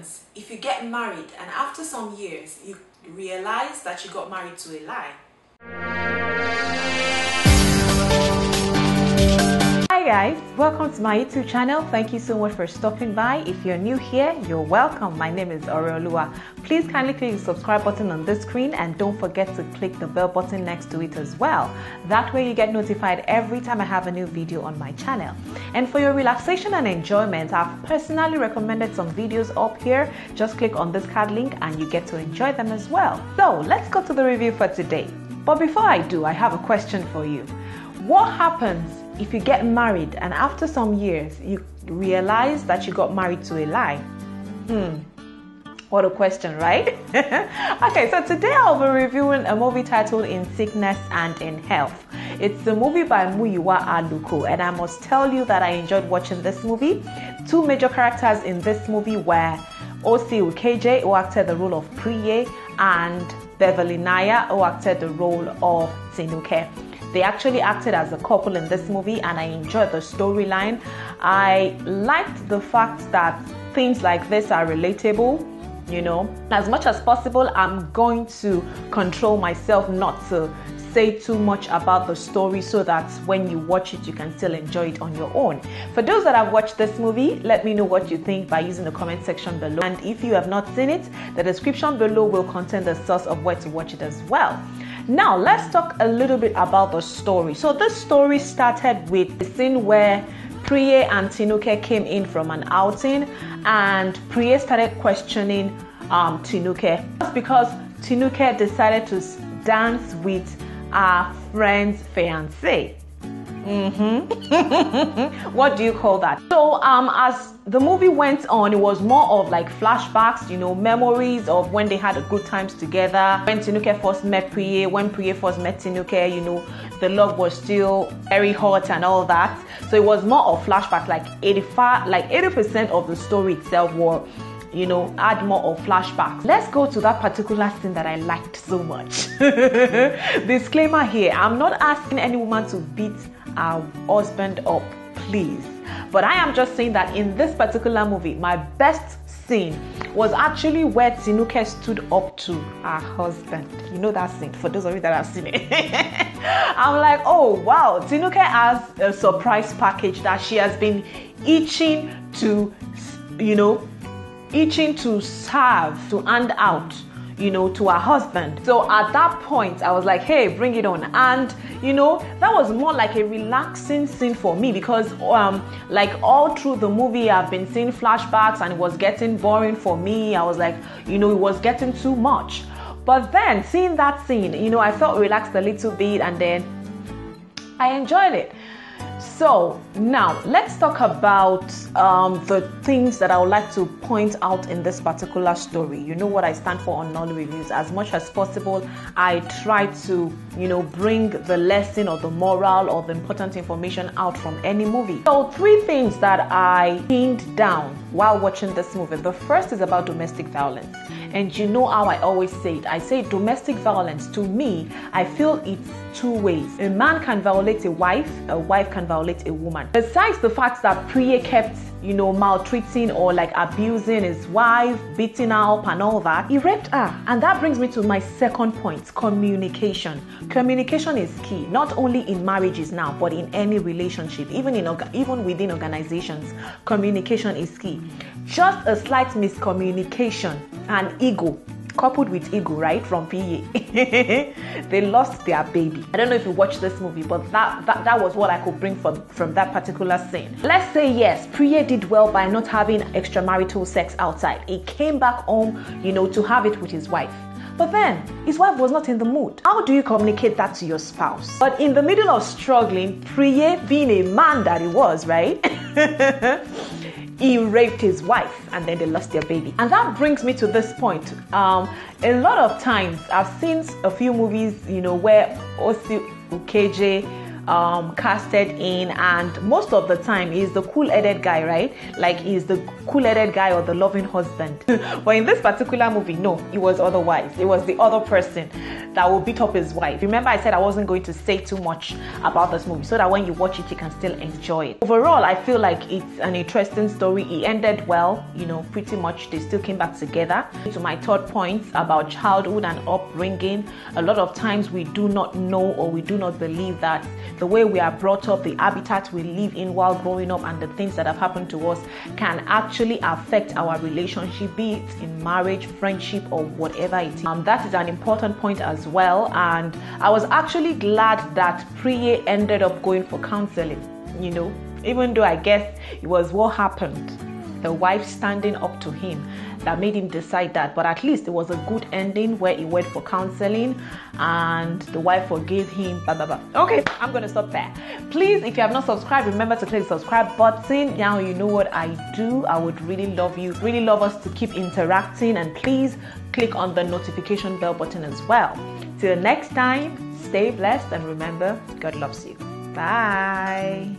happens if you get married and after some years you realize that you got married to a lie? Hi guys, welcome to my YouTube channel. Thank you so much for stopping by. If you're new here, you're welcome. My name is Oreoluwa. Please kindly click the subscribe button on this screen and don't forget to click the bell button next to it as well. That way you get notified every time I have a new video on my channel. And for your relaxation and enjoyment, I've personally recommended some videos up here. Just click on this card link and you get to enjoy them as well. So let's go to the review for today. But before I do, I have a question for you. What happens if you get married and after some years you realize that you got married to a lie? What a question, right? Okay, so today I'll be reviewing a movie titled In Sickness and in Health. It's a movie by Muyiwa Aluko, and I must tell you that I enjoyed watching this movie. Two major characters in this movie were O.C.UKEJE, who acted the role of Priye, and Beverly Naya, who acted the role of Tinuke. They actually acted as a couple in this movie and I enjoyed the storyline. I liked the fact that things like this are relatable. You know, as much as possible, I'm going to control myself not to say too much about the story so that when you watch it, you can still enjoy it on your own. For those that have watched this movie, let me know what you think by using the comment section below. And if you have not seen it, the description below will contain the source of where to watch it as well. Now, let's talk a little bit about the story. So this story started with the scene where Priye and Tinuke came in from an outing and Priye started questioning Tinuke. Just because Tinuke decided to dance with our friend's fiancé. What do you call that? So as the movie went on, it was more of like flashbacks, you know, memories of when they had a good times together, when Tinuke first met Priye, when Priye first met Tinuke, you know, the love was still very hot and all that. So it was more of flashbacks, like 80% of the story itself were, you know, add more of flashbacks. Let's go to that particular scene that I liked so much. Disclaimer here, I'm not asking any woman to beat our husband up, please. But I am just saying that in this particular movie, my best scene was actually where Tinuke stood up to her husband. You know that scene, for those of you that have seen it. I'm like, oh wow, Tinuke has a surprise package that she has been itching to, you know, itching to serve, to hand out, you know, to her husband. So at that point, I was like, hey, bring it on. And, you know, that was more like a relaxing scene for me because like all through the movie, I've been seeing flashbacks and it was getting boring for me. I was like, you know, it was getting too much. But then seeing that scene, you know, I felt relaxed a little bit and then I enjoyed it. So now let's talk about the things that I would like to point out in this particular story. You know what I stand for on Nollyreviews. As much as possible, I try to, you know, bring the lesson or the moral or the important information out from any movie. So 3 things that I pinned down while watching this movie. The first is about domestic violence. And you know how I always say it. I say domestic violence, to me, I feel it's 2 ways. A man can violate a wife can violate a woman. Besides the fact that Priye kept, you know, maltreating or like abusing his wife, beating her up and all that, he raped her. And that brings me to my second point, communication. Communication is key, not only in marriages now, but in any relationship, even within organizations. Communication is key. Just a slight miscommunication and ego, coupled with ego, right, from Priye, they lost their baby. I don't know if you watched this movie, but that was what I could bring from that particular scene. Let's say yes, Priye did well by not having extramarital sex outside. He came back home, you know, to have it with his wife. But then, his wife was not in the mood. How do you communicate that to your spouse? But in the middle of struggling, Priye, being a man that he was, right? He raped his wife and then they lost their baby. And that brings me to this point. A lot of times I've seen a few movies, you know, where O.C.UKEJE casted in, and most of the time he's the cool-headed guy, right? Like he's the cool-headed guy or the loving husband. But in this particular movie, no, it was otherwise. It was the other person that will beat up his wife. Remember, I said I wasn't going to say too much about this movie so that when you watch it, you can still enjoy it. Overall, I feel like it's an interesting story. It ended well, you know, pretty much they still came back together. To my third point about childhood and upbringing, a lot of times we do not know or we do not believe that the way we are brought up, the habitat we live in while growing up, and the things that have happened to us can actually affect our relationship, be it in marriage, friendship, or whatever it is. That is an important point as well, and I was actually glad that Priye ended up going for counseling, you know, even though I guess it was what happened, the wife standing up to him, that made him decide that. But at least it was a good ending where he went for counseling and the wife forgave him, blah blah blah. Okay, I'm gonna stop there. Please, if you have not subscribed, remember to click the subscribe button. Now you know what I do. I would really love us to keep interacting, and please click on the notification bell button as well. Till next time, stay blessed, and remember, God loves you. Bye.